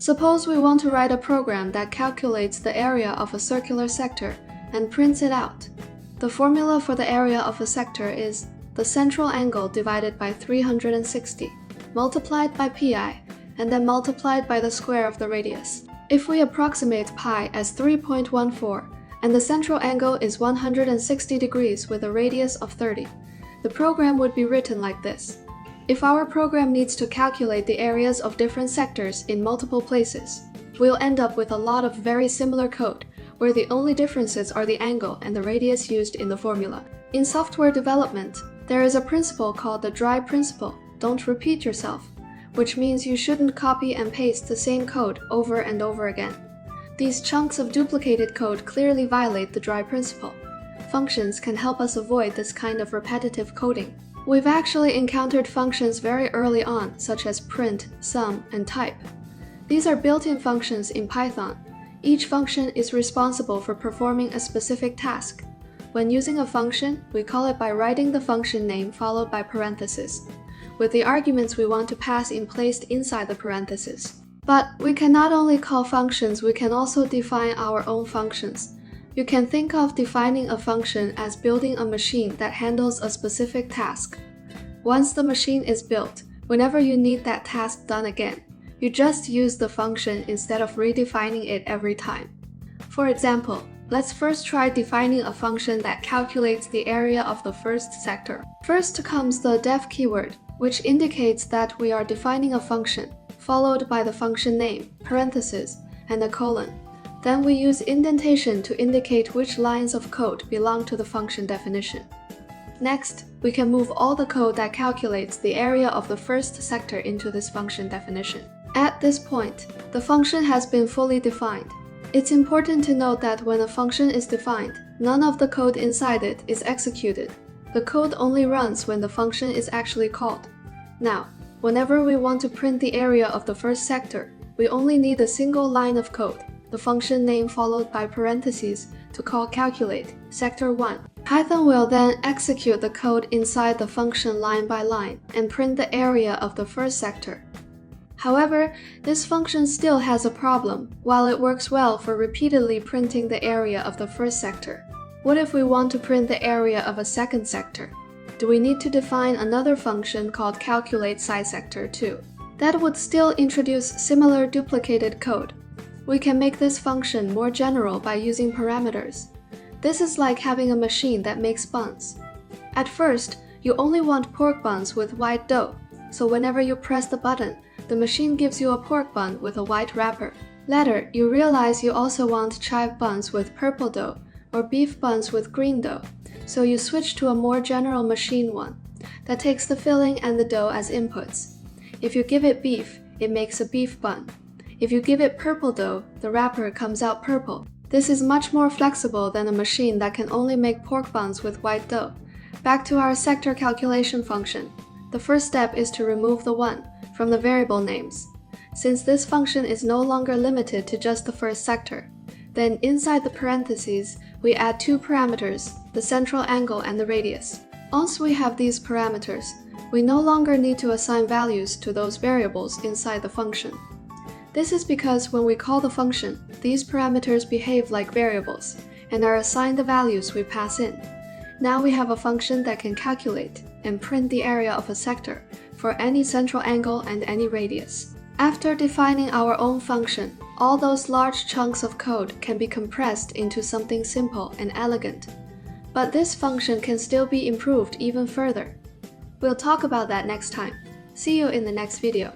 Suppose we want to write a program that calculates the area of a circular sector and prints it out. The formula for the area of a sector is the central angle divided by 360, multiplied by pi, and then multiplied by the square of the radius. If we approximate pi as 3.14, and the central angle is 160 degrees with a radius of 30, the program would be written like this. If our program needs to calculate the areas of different sectors in multiple places, we'll end up with a lot of very similar code, where the only differences are the angle and the radius used in the formula. In software development, there is a principle called the dry principle, don't repeat yourself, which means you shouldn't copy and paste the same code over and over again. These chunks of duplicated code clearly violate the dry principle. Functions can help us avoid this kind of repetitive coding. We've actually encountered functions very early on, such as print, sum, and type. These are built-in functions in Python. Each function is responsible for performing a specific task. When using a function, we call it by writing the function name followed by parentheses, with the arguments we want to pass in placed inside the parentheses. But we can not only call functions, we can also define our own functions. You can think of defining a function as building a machine that handles a specific task. Once the machine is built, whenever you need that task done again, you just use the function instead of redefining it every time. For example, let's first try defining a function that calculates the area of the first sector. First comes the def keyword, which indicates that we are defining a function, followed by the function name, parentheses, and a colon. Then we use indentation to indicate which lines of code belong to the function definition. Next, we can move all the code that calculates the area of the first sector into this function definition. At this point, the function has been fully defined. It's important to note that when a function is defined, none of the code inside it is executed. The code only runs when the function is actually called. Now, whenever we want to print the area of the first sector, we only need a single line of code, the function name followed by parentheses, to call calculate, sector 1. Python will then execute the code inside the function line by line and print the area of the first sector. However, this function still has a problem. While it works well for repeatedly printing the area of the first sector, what if we want to print the area of a second sector? Do we need to define another function called calculate sector too? That would still introduce similar duplicated code. We can make this function more general by using parameters. This is like having a machine that makes buns. At first, you only want pork buns with white dough, so whenever you press the button, the machine gives you a pork bun with a white wrapper. Later, you realize you also want chive buns with purple dough or beef buns with green dough, so you switch to a more general machine one that takes the filling and the dough as inputs. If you give it beef, it makes a beef bun. If you give it purple dough, the wrapper comes out purple. This is much more flexible than a machine that can only make pork buns with white dough. Back to our sector calculation function. The first step is to remove the 1 from the variable names. Since this function is no longer limited to just the first sector, then inside the parentheses, we add 2 parameters, the central angle and the radius. Once we have these parameters, we no longer need to assign values to those variables inside the function. This is because when we call the function, these parameters behave like variables and are assigned the values we pass in. Now we have a function that can calculate and print the area of a sector for any central angle and any radius. After defining our own function, all those large chunks of code can be compressed into something simple and elegant. But this function can still be improved even further. We'll talk about that next time. See you in the next video.